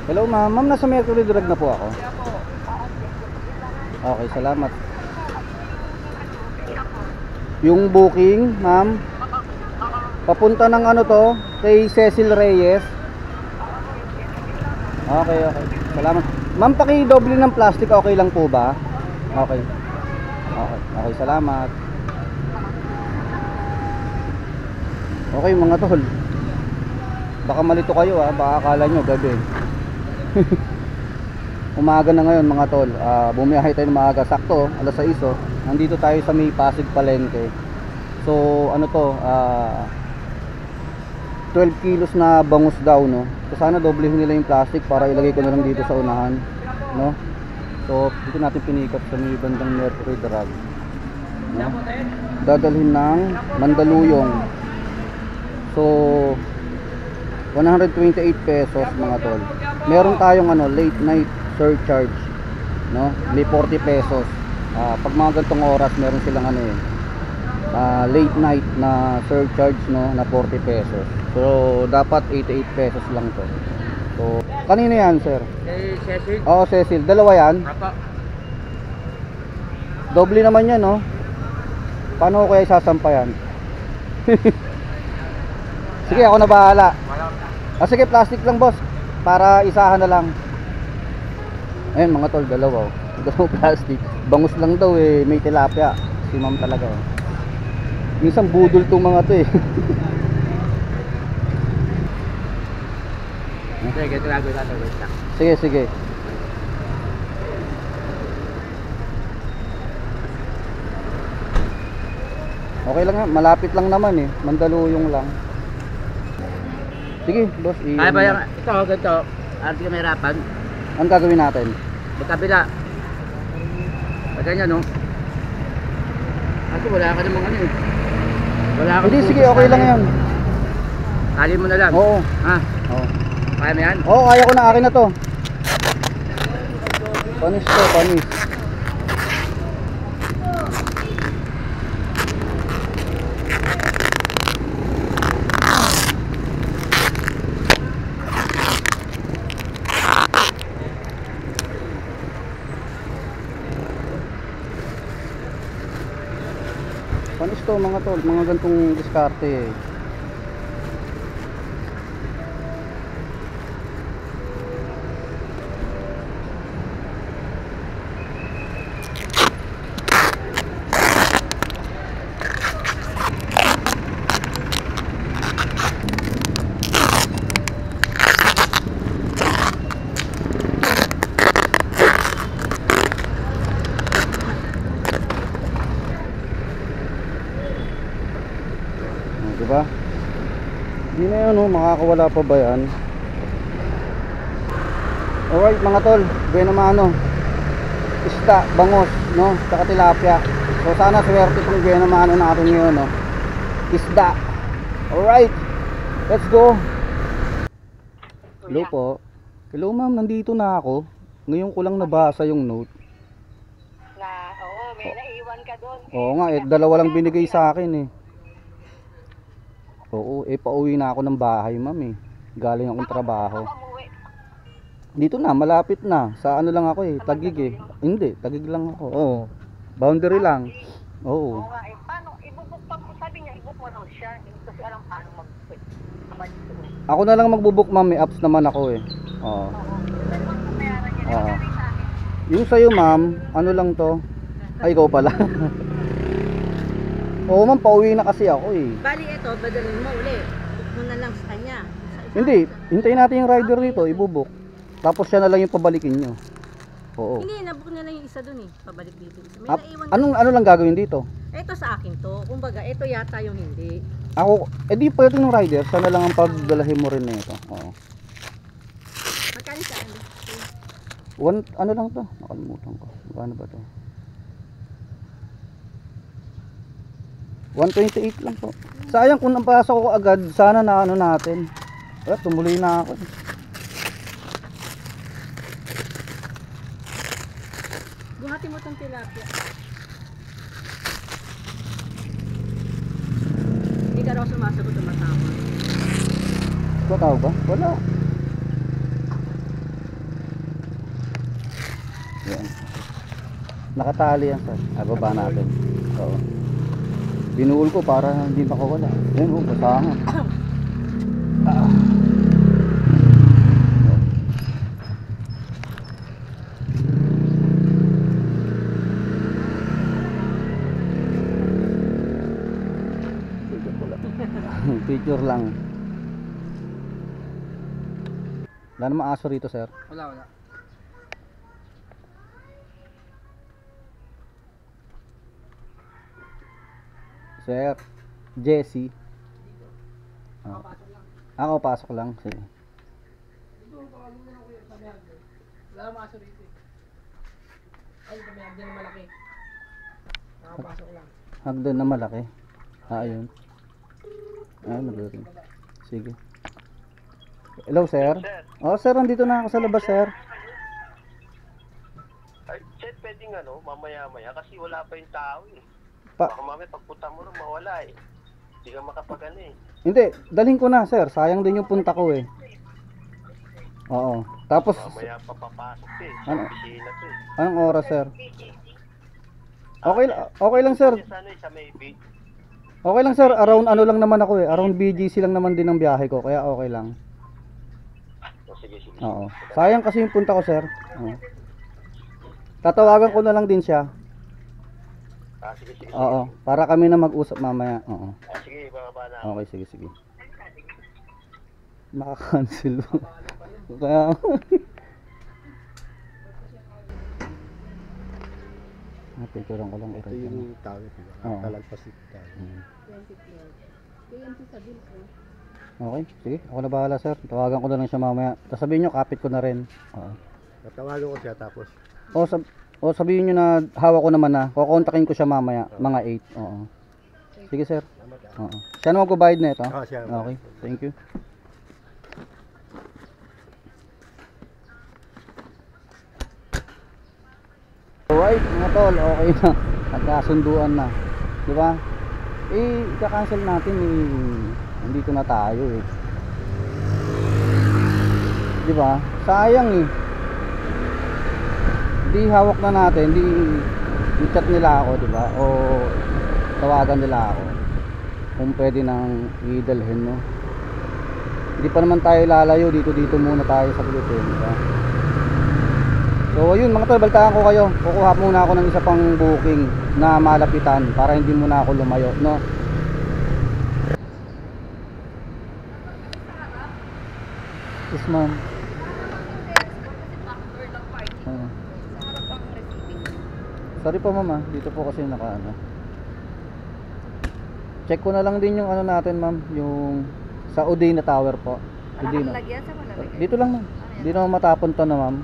Hello ma'am, ma'am nasa Mercury Drug na po ako. Okay, salamat. Yung booking, ma'am, papunta ng ano to, kay Cecil Reyes. Okay, okay. Salamat. Ma'am, paki-doble ng plastic, okay lang po ba? Okay. Okay, okay, salamat. Okay mga tol. Baka malito kayo baka akala nyo gabi. Umaga na ngayon mga tol. Bumiyahe tayo ng maaga. Sakto, alas 6. Nandito tayo sa may Pasig Palengke. So ano to, 12 kilos na bangus daw, no. So sana doblehin nila yung plastic para ilagay ko na lang dito sa unahan, no. So dito natin pinikap sa may bandang Mercury Drug, no? Dadalhin ng Mandaluyong. So 128 pesos mga tol. Meron tayong ano, late night surcharge, no? May 40 pesos. Pag mga ganitong oras meron silang ano late night na surcharge, no, na 40 pesos. So dapat 88 pesos lang to. So kanina yan sir? Cecil? Oo, Cecil. Dalawa yan? Apa? Doble naman yan, no? Paano ko kaya isasampayan? Sige, ako na bahala. Sige, plastic lang boss, para isahan na lang. Ayun mga tol, dalawa dalawang plastic. Bangus lang daw may tilapia. Si ma'am talaga minsan budol tong mga to Sige, tirago natin. Sige, sige. Okay lang yan, malapit lang naman Mandaluyong lang. Sige boss, Kaya ba yung ito, ganito, hindi ka mahirapan? Anong gagawin natin? Magkabila. Pag ganyan, no? Kasi wala ka namang ano Wala ka. Hindi, sige, okay lang yan. Tali mo na lang. Oo. Ha? Oo. Kaya mo yan? Oo, kaya ko na, akin na to. Panis to, panis. Panis to mga tol, mga gantong diskarte diba? Hindi na yun makakawala pa ba yan? Alright mga tol, buena mano. Isda, bangos, no? Saka tilapia. So sana swerte itong buena mano natin ngayon, no? Isda. Alright, let's go. Hello po. Hello ma'am, nandito na ako. Ngayon ko lang nabasa yung note. Oo, may naiwan ka doon. Oo nga, dalawa lang binigay sa akin Oo, pauwi na ako ng bahay ma'am Galing akong trabaho. Dito na, malapit na. Sa ano lang ako Taguig Hindi, Taguig lang ako. Oo. Boundary lang. Oo. Oo nga paano, ibubuk pa po, sabi niya, ibuk mo daw siya. Hindi kasi alam paano mag-quit. Ako na lang magbubook ma'am, may apps naman ako Oo. Oo. Yung sa'yo ma'am, ano lang to? Ay, ikaw pala. Oo ma'am, pauwi na kasi ako Bali ito, badalin mo uli. Book mo na lang sa kanya. Hindi, hintayin natin yung rider dito, ibubuk. Tapos siya na lang yung pabalikin nyo. Oo. Hindi, nabook na lang yung isa dun pabalik dito. May naiwan Ano lang gagawin dito? Ito sa akin to. Kumbaga, ito yata yung hindi. Ako, di pwede ng rider, sana lang ang pagdalahin mo rin nito. Oo. Magkano sa ano? Ano lang to? Nakalimutan ko. Ano ba to? 128 lang po. Sayang kung napasok ko agad, sana na ano natin. Tumuloy na ako. Buhati mo tong tilapia. Hindi ka raw sumasagot, tumatawag. Tawag ba? Wala. Yan. Nakatali yan, sir. Baba natin. Oo. Binuhol ko para hindi makawala. Yan, basahan. Picture lang. Wala namang aso rito, sir. Wala. Sir, Jesse. Ako pasok lang. Sige. Wala mga aso rito. Ay, may hagdan na malaki. Nakapasok lang. Hagdan na malaki. Ayun. Ayun, nagdating. Sige. Hello, sir. Oh, sir, nandito na ako sa labas, sir. Ay, Chet, pwedeng mamaya-maya kasi wala pa yung tao eh. Pa Baka mamaya pagpunta mo rin mawala eh. Hindi ka makapagano eh. Hindi, dalhin ko na, sir. Sayang din yung punta ko eh. Oo. Tapos, Mamaya pa papasok eh. Sa Ano? opisina to eh. anong oras, sir? Okay lang, sir. Sa ano eh, sa may beach. Okay lang, sir. Around ano lang naman ako eh. Around BGC lang naman din ang biyahe ko. Kaya okay lang. Sige. Oo. Sayang kasi yung punta ko, sir. Oo. Tatawagan ko na lang din siya. Sige. Oo. Para kami na mag-usap mamaya. Oo. Sige, bababa na. Okay, sige. Maka-cancel. Kaya picturean ko lang ito. Yung tawag, diba? Oo. Talagpas ito tayo. Okay, sige. Ako na bahala, sir. Tawagan ko na lang siya mamaya. Tapos sabihin nyo, kapit ko na rin. Oo. Tatawagan ko siya tapos Sabihin nyo na hawak ko naman na. Kukontakin ko siya mamaya. Mga 8. Oo. Sige, sir. Oo. Siya na magbabayad na ito. siya. Okay, thank you. Alright, mga tol, okay na. Nagkasunduan na. Di ba? Ika-cancel natin nandito na tayo eh. Di ba? Sayang eh. Di hawak na natin, di i-chat nila ako, di ba? O tawagan nila ako. Kung pwede nang idalhin, no? Hindi pa naman tayo lalayo, dito muna tayo sa Pilipinas, di ba? So yun mga tol, baltaan ko kayo. Kukuha muna ako ng isa pang booking na malapitan para hindi muna ako lumayo, no? Yes, ma'am. Sorry po, ma'am. Dito po kasi naka-ano. Check ko na lang din yung ano natin, ma'am, yung sa Udina Tower po. Udina. Dito lang, ma'am. Hindi naman matapon to na, ma'am.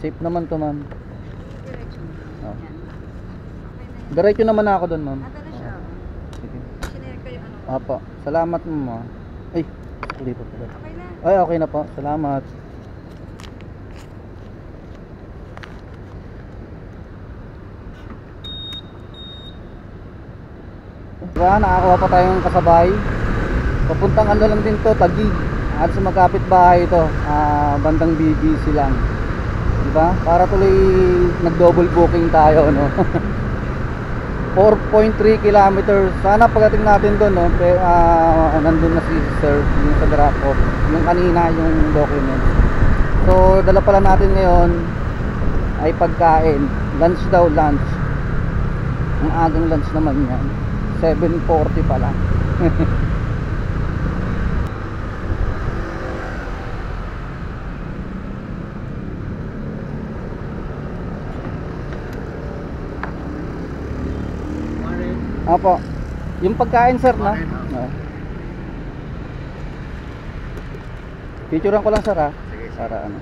Safe naman to, ma'am. Oh. Diretso naman ako doon, ma'am. Sige. Apo. Salamat, ma'am. Ay, dito po. Ay, okay na po. Salamat. Diba, nakakuha pa tayong kasabay. Papuntang ano lang din to, Taguig. At sa magkapit bahay ito, bandang BBC lang. Diba? Para tuloy nag-double booking tayo, no? 4.3 kilometers. Sana pagdating natin doon, no? Nandun na si sir, yung sa drop off. Yung kanina, yung document. So, dala pala natin ngayon ay pagkain. Lunch daw, lunch. Ang agang lunch naman yan. 7:40 pa lang. Opo. Yung pagkain, sir, no? Picturean ko lang, sir, ha? Para ano.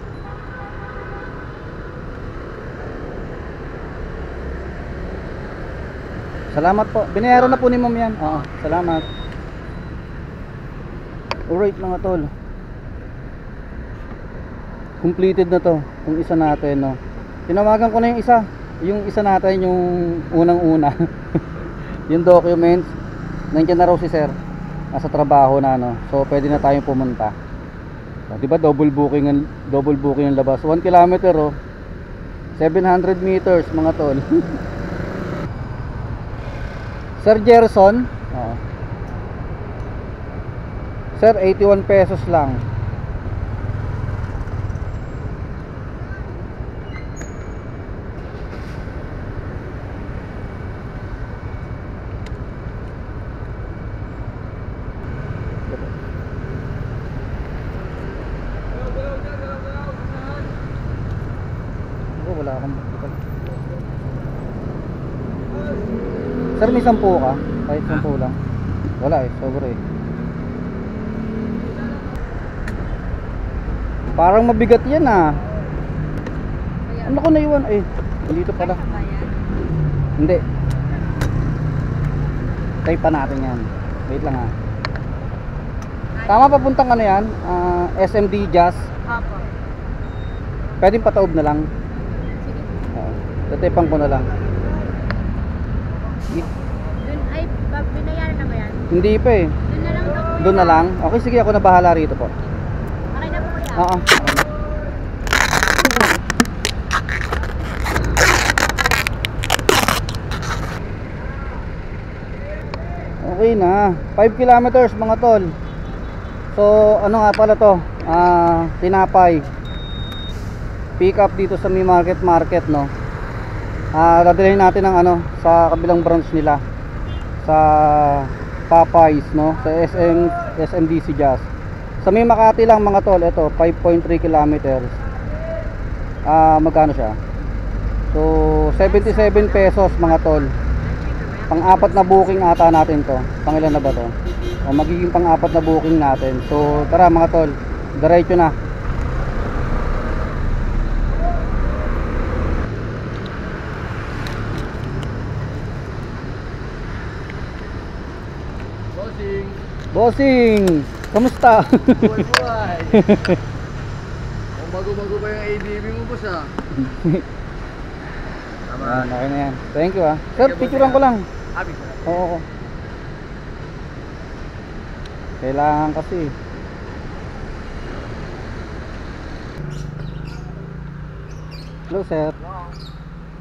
Salamat po. Binayaran na po ni ma'am yan. Oo, salamat. Alright mga tol. Completed na to. Yung isa natin, no. Tinawagan ko na yung isa. Yung isa natin, yung unang-una. Yung documents. Nandiyan na raw si sir. Nasa trabaho na, no. So, pwede na tayong pumunta. Oh, di ba double booking ang labas. 1 kilometer oh. 700 meters mga tol. Sir Gerson, oh. Sir, 81 pesos lang. Wala akong Sir, may 10 ka? Kahit 10 lang. Wala eh, sobra eh. Parang mabigat yan ah. Ano ko naiwan? Eh, dito pala. Hindi. Try pa natin yan. Wait lang ah. Tama, papuntang ano yan? SMD Jazz. Apo. Pwedeng pataob na lang. Tatipang ko na lang. Dun ay, binayaran na ba yan? Hindi pa eh. Dun na lang daw. Doon na lang. Okay, sige, ako na bahala rito po. Okay na po kuya. Oo. Okay na. 5 kilometers mga tol. So, ano nga pala to? Tinapay. Pick up dito sa May Market, no? Dadalhin natin ng ano sa kabilang branch nila. Sa Popeyes, no? Sa SMDC Jazz. Sa May Makati lang mga tol, ito 5.3 kilometers. Magkano siya? So 77 pesos mga tol. Pang-apat na booking ata natin to. Pangilan na ba to? O magiging pang-apat na booking natin. So tara mga tol, diretso na. Bossing, kamusta? Buhay. Kung bago-bago pa yung ADB mo, boss ah. Yan, okay na yan. Thank you ah. Sir, picturean ko lang. Happy. Oo. Kailangan kasi. Hello sir.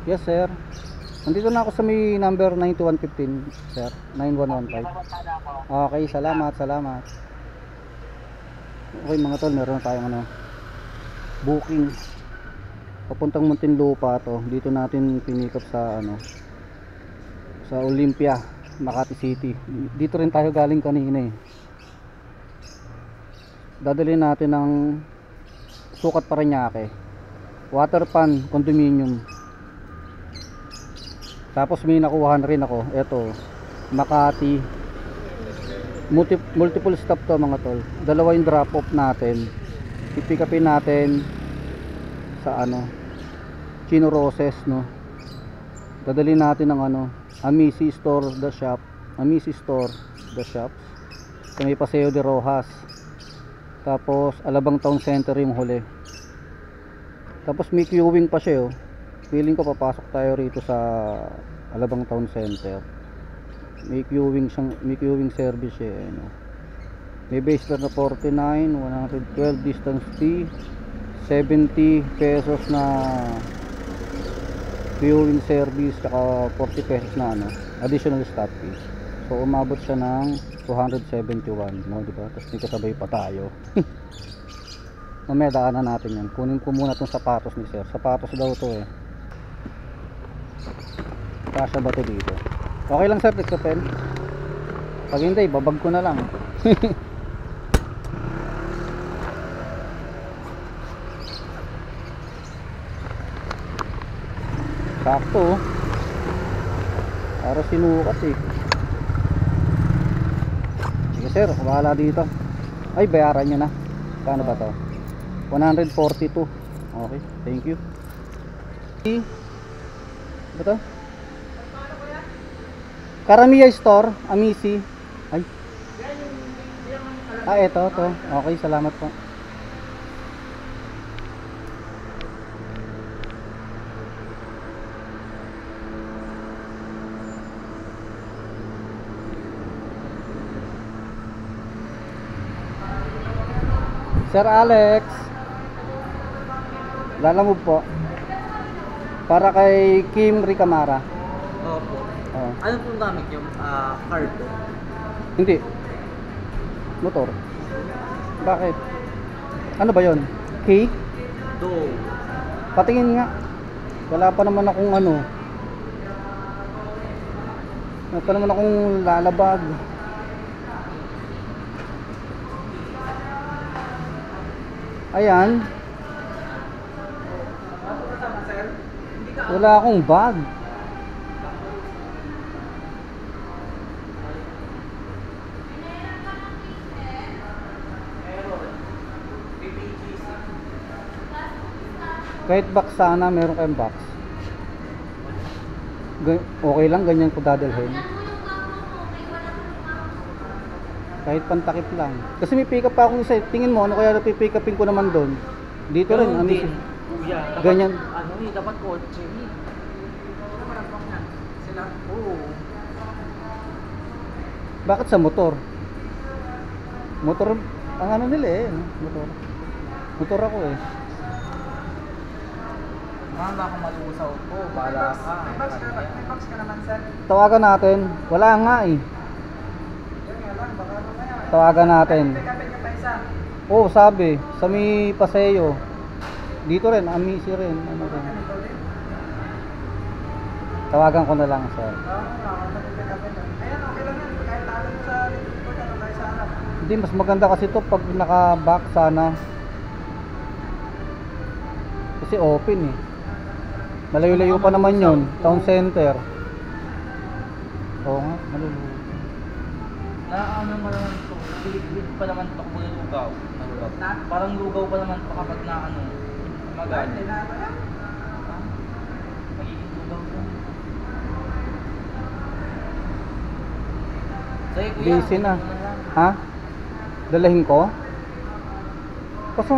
Yes sir. Nandito na ako sa may number 9115 sir. 9115. Okay, salamat. Okay mga tol, meron na tayong ano, booking papuntang Muntinlupa to. Dito natin pinikap sa ano, sa Olympia, Makati City. Dito rin tayo galing kanina eh. Dadalhin natin ng Sukat Parañaque, Waterpan Condominium. Tapos may nakuhaan rin ako, eto, Makati. Multiple stop to mga tol. Dalawa yung drop off natin. I-pick upin natin sa ano, Chino Roses, no. Dadalhin natin ng ano, Amici Store the Shop. Amici Store the Shops. Sa may Paseo de Rojas. Tapos Alabang Town Center yung huli. Tapos may queuing pa siya oh. Feeling ko papasok tayo rito sa Alabang Town Center. May queuing service siya ano. May base fare na 49, 112 distance fee, 70 pesos na queuing service, saka 40 pesos na ano, additional stop fee. So umabot siya ng 271, no, di ba? Tapos may kasabay pa tayo. Mamaya daanan natin yan. Kunin ko muna tong sapatos ni sir. Sapatos daw to eh. Kasya ba to dito? Okay lang sir, take the pen. Pag hindi, babag ko na lang. Sakto oh. Para sinukat eh. Sige sir, bahala dito. Ay, bayaran nyo na. Paano ba to? 142. Okay, thank you. Ba to? Karamiya Store, Amici. Ay. Ito to. Okay, salamat po. Sir Alex. Lalamove po. Para kay Kim Ricamara. Opo. Oh. Ano pong gamit nyo? Card po? Hindi. Motor. Bakit? Ano ba yon? Cake? Do. Patingin nga. Wala pa naman akong ano. Wala pa naman akong lalabag. Ayan. Wala akong bag. Kahit box sana, meron kayong box. Okay lang, ganyan ko dadalhin. Kahit pantakip lang. Kasi may pick up pa akong isa. Tingin mo, ano kaya pick upin ko naman doon? Dito rin, ano din. Kuya, dapat, ganyan. Ano eh, dapat kotse. Sila, oo. Bakit sa motor? Motor, ang ano nila eh. Motor. Motor ako eh. Baka malusaw po, bala ka. May box ka naman, sir. Tawagan natin. Wala nga eh. Tawagan natin. Oo, sabi. Sa may Paseo. Dito rin, Amisi rin. Ano rin. Tawagan ko na lang, sir. Hindi, mas maganda kasi to pag naka-back sana. Kasi open eh. Malayo-layo pa naman yun. Town center. Oo nga, malulugaw. Ano mo naman ito? Bilig pa naman ito kung lugaw. Parang lugaw pa naman ito kapag na ano, magalit. Magiging lugaw ko. Sige kuya. Busy na. Ha? Dalahin ko? Kasi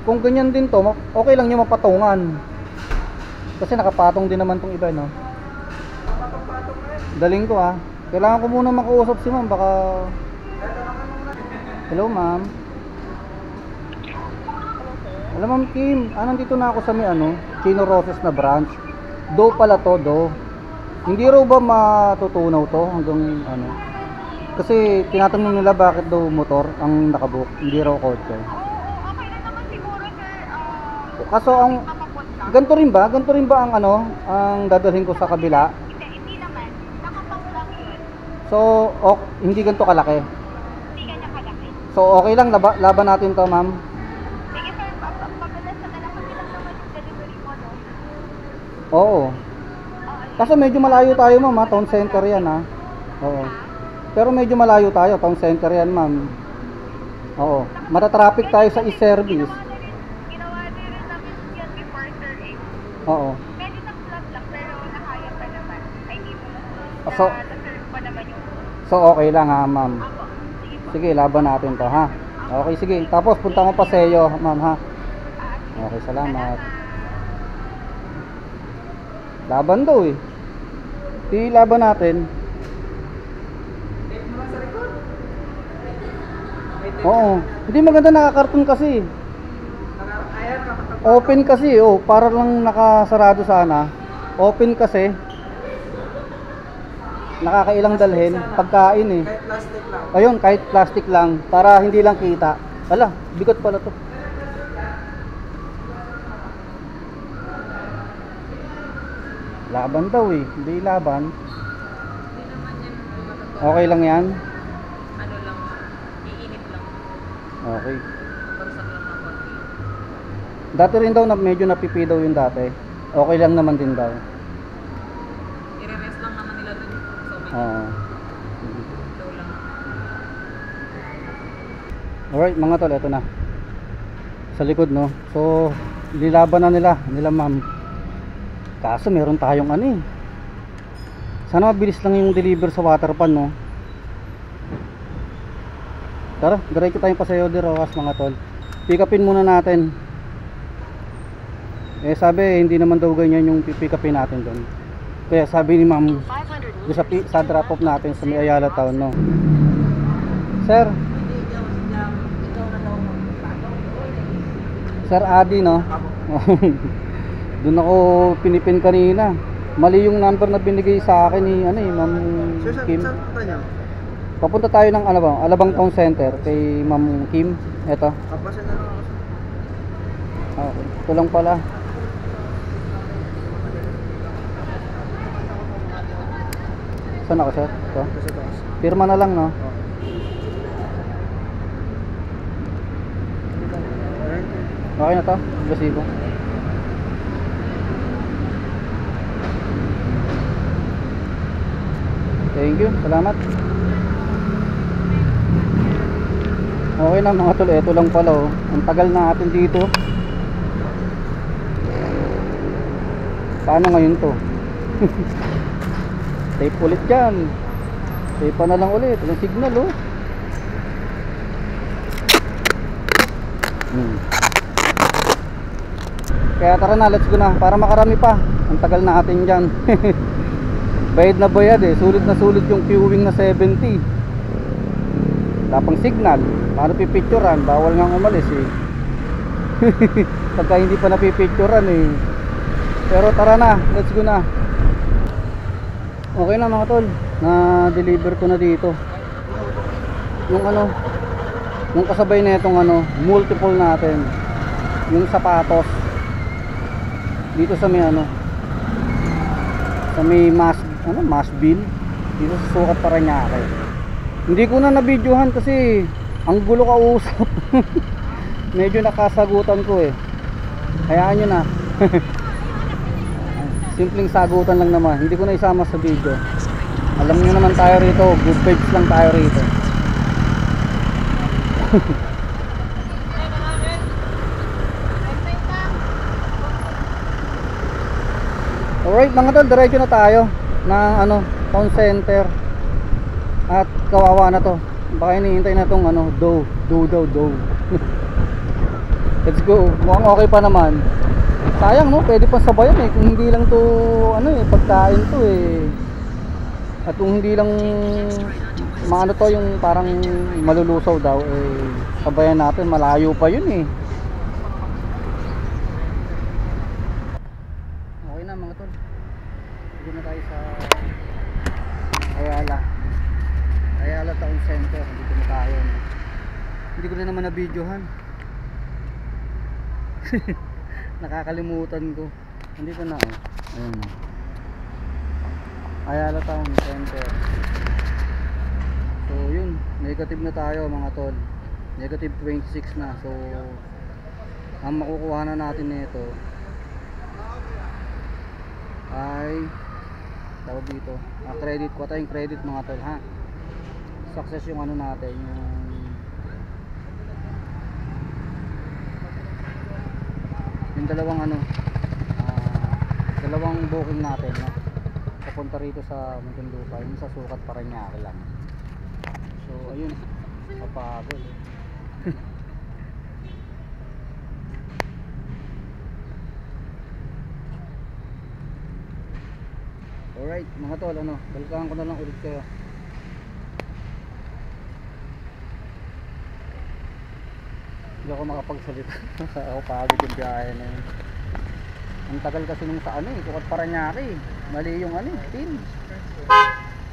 kung ganyan din to, okay lang nyo mapatungan. Kasi nakapatong din naman tong iba, no? Daling ko, ha? Kailangan ko muna makausap si ma'am, baka... Hello, ma'am. Alam, ma'am Kim, nandito na ako sa may Chino Roses na branch. Do pala to, do. Hindi raw ba matutunaw to hanggang ano? Kasi tinatanong nila bakit daw motor ang nakabook, hindi raw kotse. Okay lang naman siguro, sir. Kaso ang ganito rin ba? Ganito rin ba ang ang dadalhin ko sa kabila? Hindi naman. Nakapag lang yun. So, hindi ganito kalaki. Hindi ganyan kalaki. So, okay lang laban natin to, ma'am. Sige, sir. Pagdalas na lang kasi lang naman yung delivery mo, no? Oo. Kaso medyo malayo tayo, ma'am, ha? Town center yan, ha? Oo. Pero medyo malayo tayo, town center yan, ma'am. Oo. Matatraffic tayo sa e-service. Ginawa din rin namin yan before, sir, eh. Oo. Pwede ng flat lang, pero nakaya pa naman. I mean, So- na-serve pa naman yung... So, okay lang, ha, ma'am. Ako. Sige po. Sige, laban natin to, ha? Okay, sige. Tapos, punta mo pa sa iyo, ma'am, ha? Okay, salamat. Laban daw, eh. Di laban natin. Oo. Hindi maganda nakakarton kasi. Open kasi, oh. Para lang nakasarado sana. Open kasi. Nakakailang dalhin. Pagkain eh. Kahit plastic lang. Ayun, kahit plastic lang. Para hindi lang kita. Ala, bigot pala to. Laban daw eh. Hindi laban. Okay lang yan. Ano lang, iinit lang. Okay. Bagsak lang ng konti. Dati rin daw na medyo napipi daw yung dati. Okay lang naman din daw. I-rest lang naman nila dun. So, may Oo. low lang. Alright mga tol, eto na. Sa likod, no. So, lilaban na nila ma'am. Kaso meron tayong eh. Sana mabilis lang yung deliver sa Waterpan, no. Tara, diretso tayong Paseo de Rojas mga tol. Pick upin muna natin. Sabi hindi naman daw ganyan yung pick upin natin doon. Kaya sabi ni ma'am sa drop off natin sa may Ayala Town, no. Sir, Sir Adi, no? Doon ako pinipin kanina. Mali yung number na binigay sa akin ni ano eh, Ma'am Kim. Papunta tayo ng ano ba? Alabang Town Center kay Ma'am Kim. Eto. Kapasin na lang ako. Okay. Ito lang pala. Saan ako, sir? Ito. Sa taas. Pirma na lang, no? Okay na to? Resibo. Thank you. Salamat. Okay na mga tol. Ito lang pala, oh. Ang tagal natin dito. Paano ngayon to? Tape ulit dyan. Tape pa na lang ulit. Ang signal, oh. Kaya tara na, let's go na. Para makarami pa. Ang tagal natin dyan. Bayad na bayad eh. Sulit na sulit yung queuing na 70. Tapang signal. Paano pipicturan? Bawal nga umalis eh. Pagka hindi pa napipicturan eh. Pero tara na, let's go na. Okay na mga tol. Na-deliver ko na dito. Yung ano, yung kasabay na itong ano, multiple natin. Yung sapatos. Dito sa may ano, sa may mass bill dito sa Sukat Parañaque. Hindi ko na nabidyohan kasi ang gulo kausap. Medyo nakasagutan ko eh. Hayaan nyo na. Simpleng sagutan lang naman. Hindi ko na isama sa video. Alam nyo naman tayo rito, good vibes lang tayo rito. Alright mga tol, diretso na tayo ng ano, town center. At kawawa na to. Baka hinihintay na tong ano, dough. Let's go. Mukhang okay pa naman. Sayang no, pwede pa sabayan eh. Kung hindi lang to ano eh, pagkain to eh. At kung hindi lang maano to yung parang malulusaw daw eh, sabayan natin, malayo pa yun eh. Okay na mga tol. Dito na tayo sa Ayala Town Center. Dito na tayo. Hindi ko na naman na-videohan. Nakakalimutan ko. Nandito na oh. Ayun. Ayala Town Center. So yun, negative na tayo mga tol. Negative 26 na. So ang makukuha na natin nito ay tawag dito, credit. Kuha tayong credit mga tol ha. Success yung ano natin, yung dalawang ano, dalawang booking natin no? Papunta rito sa Muntinlupa, yung sa Sukat Parañaque lang. So ayun, kapagod eh. Alright mga tol, ano, balikan ko na lang ulit kayo. Hindi ako makapagsalita. Ako pagod yung biyahe na yun. Ang tagal kasi nung sa ano eh, Sukat Parañaque. Mali yung ano eh, pin.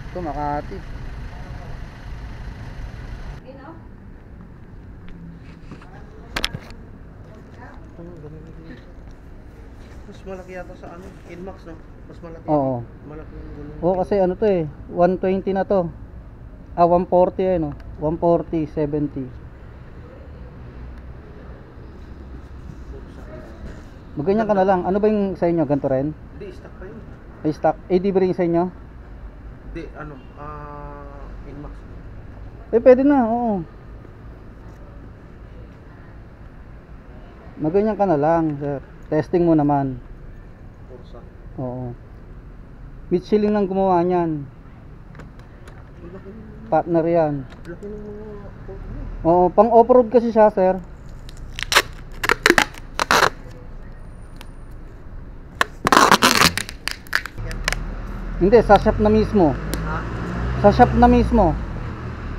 Ito Makati. Mas malaki yata sa ano, Inmax no? Mas malaki. Oo. Malaki yung gulong. Oo kasi ano to eh, 120 na to. 140 eh no. 140, 70. Maganyan ka na lang. Ano ba yung sa inyo? Ganto rin? Hindi, stock pa yun. Ay stock. Eh di ba rin sa inyo? Hindi, ano, Inmax. Eh pwede na, oo. Maganyan ka na lang, sir. Testing mo naman. Forza. Oo. Michelin lang gumawa niyan. Laki ng Partner yan. laki ng mga Oo, pang off-road kasi siya, sir. Hindi, sa shop na mismo. Sa shop na mismo.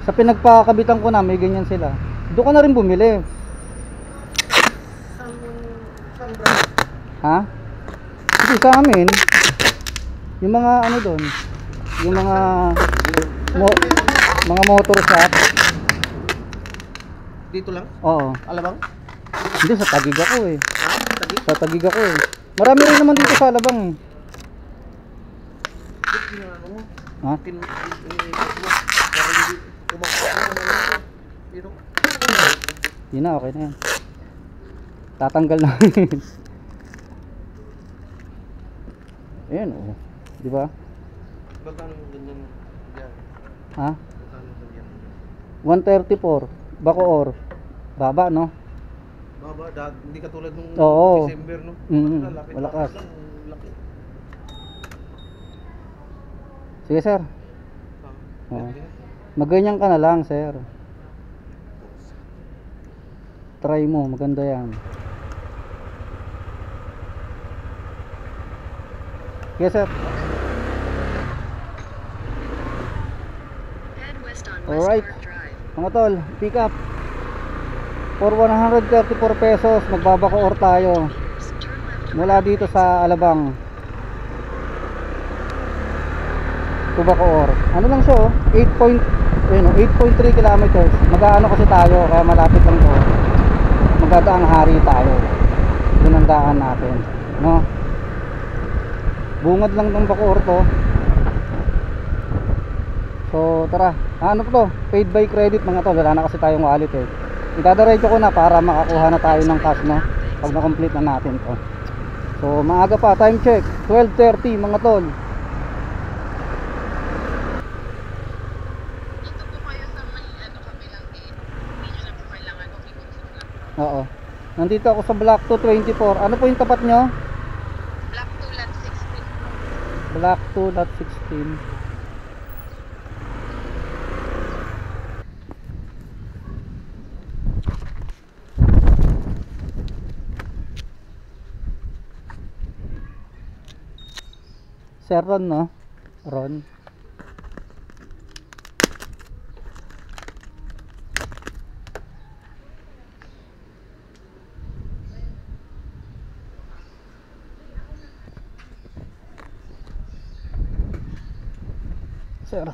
Sa pinagpakabitan ko na, may ganyan sila. Doon ka na rin bumili. Saan mo Ha? Kasi sa amin, yung mga ano doon, yung mga mga motor shop. Dito lang? Oo. Alabang? Hindi, sa Taguig ako eh. Ha? Tagi? Sa Taguig ako eh. Marami rin naman dito sa Alabang eh. Ano mo? Ha? Dito. Yun na, okay na yan. Tatanggal na. Ayan oh. Di ba? Magkano yung ganyan yan? Ha? Magkano yung ganyan? 134. Bacoor. Baba no? Baba, hindi katulad nung Oo. December, no? Lapit Malakas. lang, laki. Sige sir. Oo. Maganyan ka na lang sir. Try mo, maganda yan. Yes sir. Alright. Mga tol, pick up. For 134 pesos, magbabacoor tayo. Mula dito sa Alabang. To Bacoor. Ano lang siya oh, 8.3 kilometers. Mag-aano kasi tayo, kaya malapit lang to. Magdadaang hari tayo. Yun ang daan natin, no? Bungad lang ng Bacoor to. So tara, ano po to? Paid by credit mga tol, wala na kasi tayong wallet eh. Idadiretso ko na para makakuha na tayo ng cash, no? Pag na-complete na natin to. So maaga pa, time check 12:30 mga tol. Oo. Nandito ako sa Block 224. Ano po yung tapat nyo? Black 2 lot 16. Block 2 lot 16. Sir Ron, no? Ron. Sir.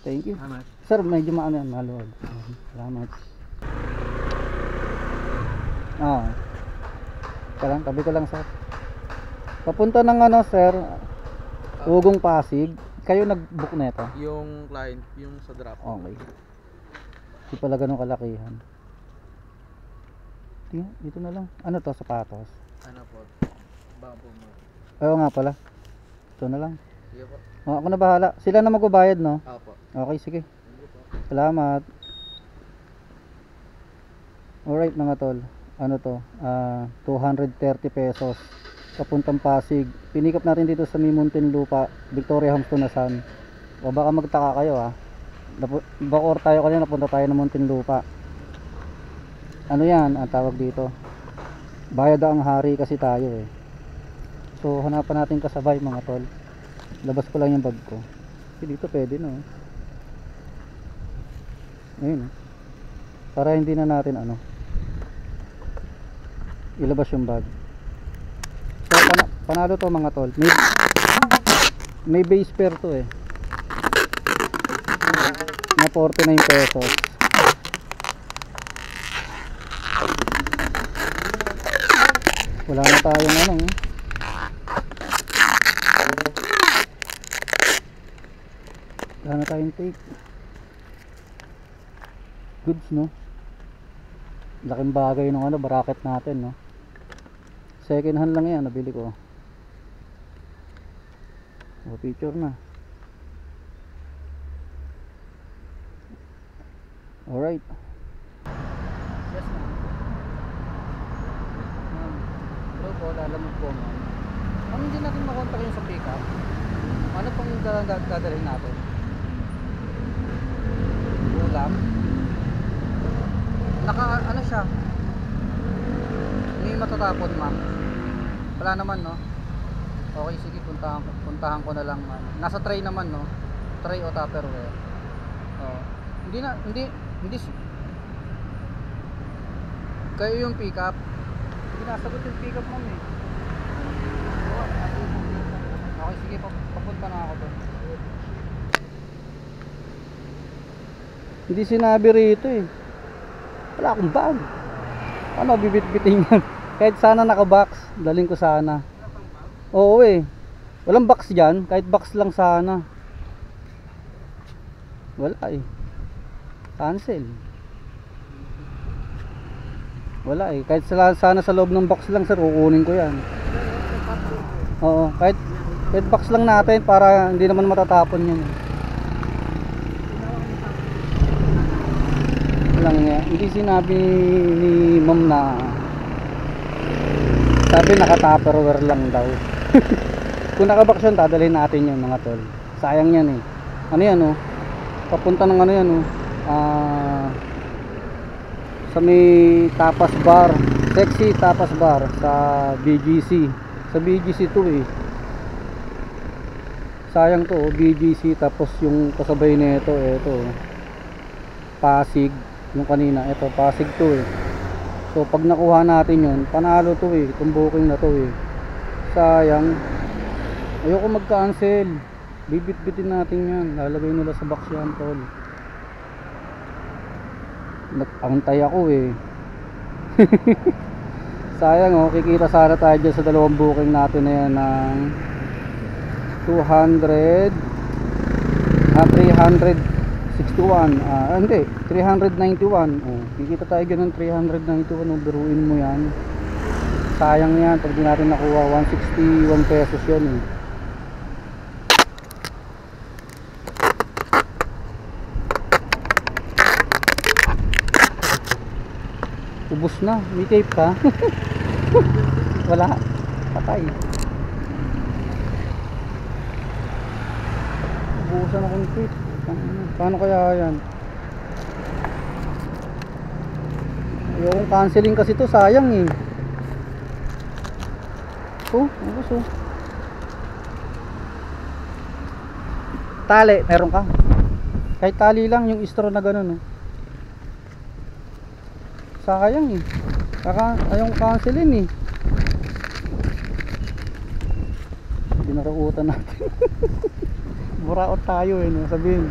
Thank you. Salamat. Sir, medyo maano yan, maluwag. Salamat. Tabi ko lang sir. Papunta ng ano sir, Ugong Pasig. Kayo nag-book nito? Yung client, yung sa drop. Okay. Di pala ganun kalakihan. Dito na lang. Ano to, sapatos? Ano po? Bampo mo. Oo nga pala. Ito na lang. Sige po. Ako na bahala. Sila na magbabayad, no? Apo. Okay, sige. Salamat. Alright mga tol. Ano to? 230 pesos. Papuntang Pasig. Pinikap natin dito sa Muntinlupa, Victoria Homes Tunasan. O baka magtaka kayo ha. Bacoor tayo kanina, napunta tayo ng Muntinlupa. Ano yan ang tawag dito? Bayad ang hari kasi tayo eh. So hanapan natin kasabay mga tol. Labas ko lang yung bag ko. Dito pwede no. Ayun. Para hindi na natin ano, ilabas yung bag. So panalo to mga tol. May base fare to eh. Na 49 pesos. Wala na tayong ano eh. Wala na tayong take. Goods no. Laking bagay ng ano, bracket natin no. Second hand lang yan, nabili ko. O, picture na. Alright. Yes ma'am. Hello po, lalamog po ma'am. Ma'am, hindi natin makontak yung sa pick-up. Ano pong dadalhin natin? Ulam? Ano siya? Hindi matatapon ma'am. Wala naman no. Okay, sige, puntahan ko na lang ma'am. Nasa tray naman no. Tray o tupperware. Oh. Hindi kayo yung pick up. Hindi nasagot yung pick up ma'am eh. Okay, sige, papunta na ako doon. Hindi sinabi rito eh. Wala akong bag. Paano bibit-biting yan? Kahit sana naka-box, daling ko sana. Oo eh. Walang box dyan, kahit box lang sana. Wala eh. Cancel. Wala eh. Kahit sana sa loob ng box lang sir, kukunin ko yan. Oo, kahit box lang natin para hindi naman matatapon yan. Lang nga, hindi sinabi ni ma'am na sabi naka-tupperware lang daw. Kung naka-box yun, dadalhin natin yun mga tol. Sayang yan eh. Ano yan oh? Papunta ng ano yan oh? Sa may tapas bar, sexy tapas bar sa BGC. Sa BGC to eh. Sayang to oh, BGC tapos yung kasabay nito ito oh. Pasig yung kanina, ito Pasig to eh. So pag nakuha natin yun, panalo to eh, itong booking na to eh. Sayang. Ayoko mag-cancel. Bibit-bitin natin yan, lalagay nila sa box yan tol. Nag-antay ako eh. Sayang oh, kikita sana tayo dyan sa dalawang booking natin na yan ng 361 hindi 391 oh, kikita tayo dyan ng 391 oh, biruin mo yan. Sayang yan pag di natin nakuha 161 pesos yan eh. Ubus na, may tape ka? Wala, patay. Ubusan akong tape. Paano kaya yan? Ayokong canceling kasi to, sayang eh. Ubus oh. Tali, meron ka? Kahit tali lang yung straw na ganun oh. Sayang eh. Ayong cancelin eh. Binarautan natin. Buraot tayo eh no? Sabihin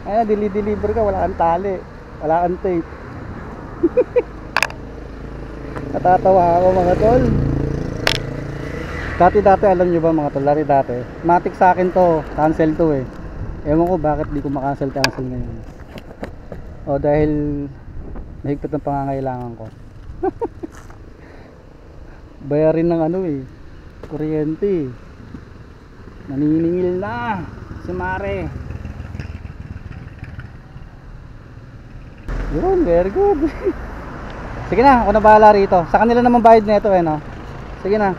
ay deliver ka, wala kang tali, wala kang tape. Natatawa ako mga tol. Dati alam nyo ba mga tol, dati matik sa akin to, cancel to eh. Ewan ko bakit di ko makancel ngayon. O dahil mahigpit ng pangangailangan ko. Bayarin ng ano eh, kuryente. Naniningil na si Mare. Yun, very good. Sige na, ako na bahala rito. Sa kanila naman bayad nito eh no. Sige na.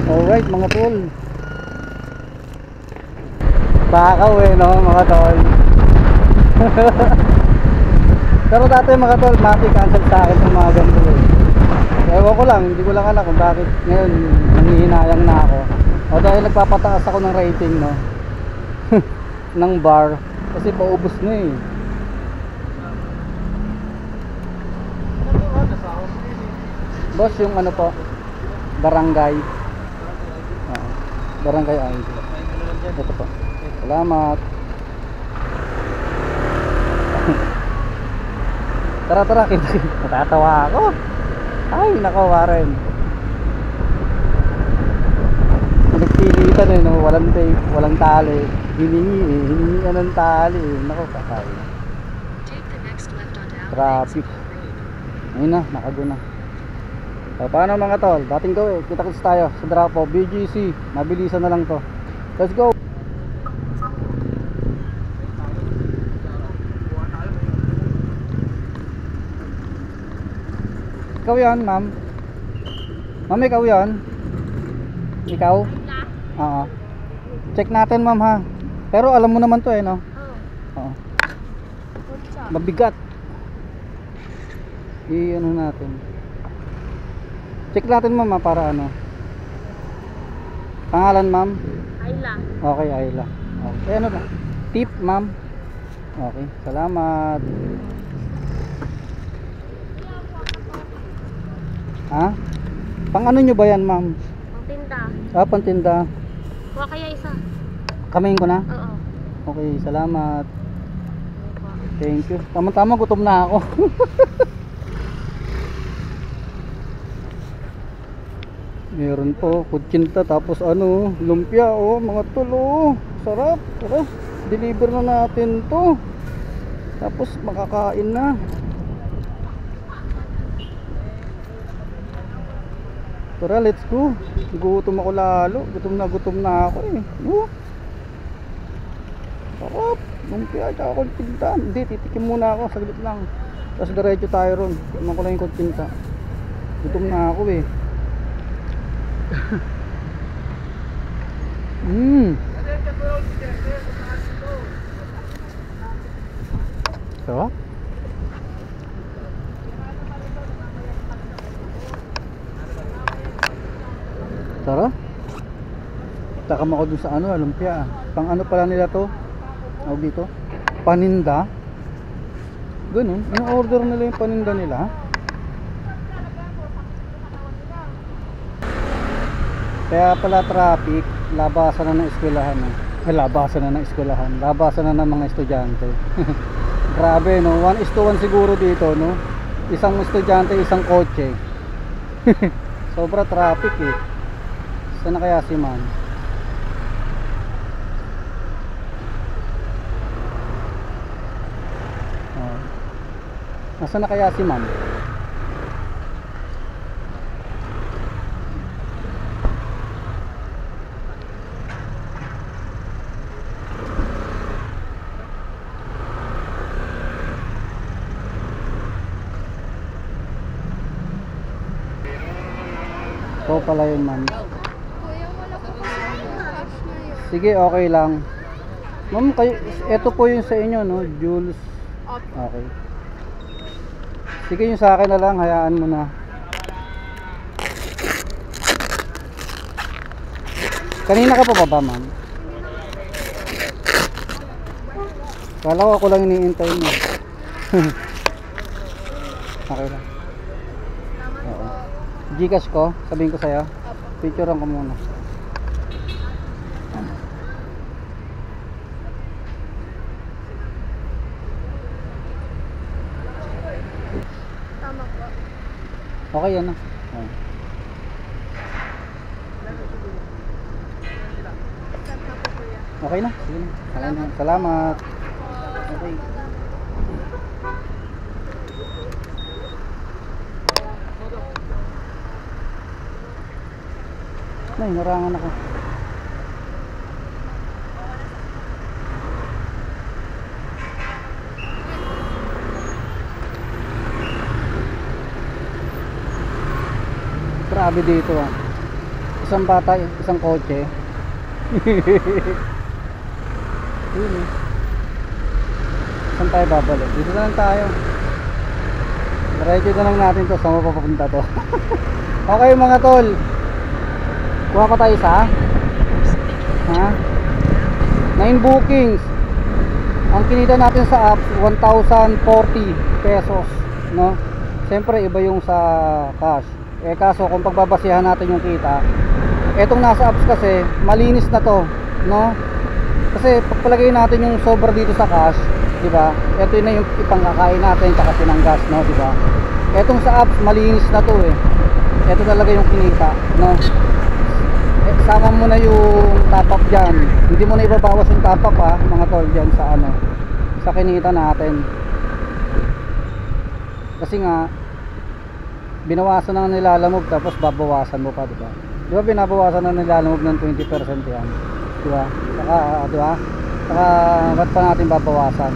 Alright mga tol. Bakaw eh no mga tol. Pero dati mga tol, matik cancel sa akin ng mga ganito eh. Ewan ko lang, hindi ko lang alam kung bakit ngayon nanghihinayang na ako. O dahil nagpapataas ako ng rating no. ng bar kasi paubos na eh. Boss, yung ano po, barangay. Barangay ID. Ito po. Salamat. Tara, natatawa ako. Ay, nako Warren. Nagpilitan eh, no? Walang tape, walang tali. Hiningi ng tali eh. Nako, patay. Traffic. Ayun na, nakago na. So, paano mga tol? Dating gawin, kita-kits tayo sa Drapo, BGC. Mabilisan na lang to. Let's go! Ikaw yan, ma'am. Ma'am, ikaw yan. Ikaw? Oo. Check natin, ma'am, ha. Pero alam mo naman to eh, no? Oo. Mabigat. I-ano natin. Check natin, ma'am, ha, para ano. Pangalan, ma'am? Ayla. Okay, Ayla. Okay, ano ba? Tip, ma'am. Okay, salamat. Ha? Pang ano nyo ba yan, ma'am? Ang tinda. Pantinda. Kuha kaya isa. Kamayin ko na? Oo. Okay, salamat. Ano pa? Thank you. Tama-tama, gutom na ako. Meron po, kutsinta, tapos ano, lumpia, oh, mga tol, oh. Sarap, tara. Deliver na natin to. Tapos makakain na. Tara, let's go. Gutom ako lalo. Gutom na ako eh. Oh. Sarap. Lumpia, tsaka kutsinta. Hindi, titikim muna ako, saglit lang. Tapos diretso tayo ron. Timan ko lang yung kutsinta. Gutom na ako eh. So? Tara. Takam ako dun sa ano, lumpia. Pang ano pala nila to? Tawag dito? Paninda. Ganun. In-order nila yung paninda nila. Kaya pala traffic, labasan na ng eskwelahan. Labasan na ng eskwelahan. Labasan na ng mga estudyante. Grabe, no? 1:1 siguro dito, no? Isang estudyante, isang kotse. Sobra traffic eh. Saan na kaya si ma'am? Oh. Nasaan na kaya si ma'am? So pala yun, ma'am. Sige, okay lang. Ma'am, kayo, ito po yung sa inyo, no? Jules. Okay. Sige, yung sa akin na lang, hayaan mo na. Kanina ka pa ba, ma'am? Kala ko ako lang iniintay mo. Okay lang. Oo. Gcash ko, sabihin ko sa'yo. Picturean ko muna. Tama po. Okay, yan na. Oh. Okay na, sige na. Salamat. Salamat. Okay. Nay, narangan ako. Grabe dito ah. Isang bata, isang kotse. Yun eh. Saan tayo babalik? Dito na lang tayo. Diretso na lang natin to. Saan mapapunta to? Okay mga tol. Kuha pa tayo isa. Ha? 9 bookings. Ang kinita natin sa apps 1,040 pesos, no? Siyempre iba yung sa cash. Eh kaso kung pagbabasihan natin yung kita, etong nasa apps kasi malinis na to, no? Kasi pagpalagay natin yung sobra dito sa cash, di ba? Ito na yung ipangkakain natin tsaka pinanggas, no, di ba? Etong sa apps malinis na to eh. Ito talaga yung kinita, no? Sama mo na yung top up dyan. Hindi mo na ibabawas yung top up ha, mga tol, dyan sa ano, sa kinita natin. Kasi nga binawasan na nilalamog tapos babawasan mo pa, di ba? Di ba binabawasan na nilalamog ng 20% yan? Di ba? Saka, di ba? Saka ba't pa natin babawasan?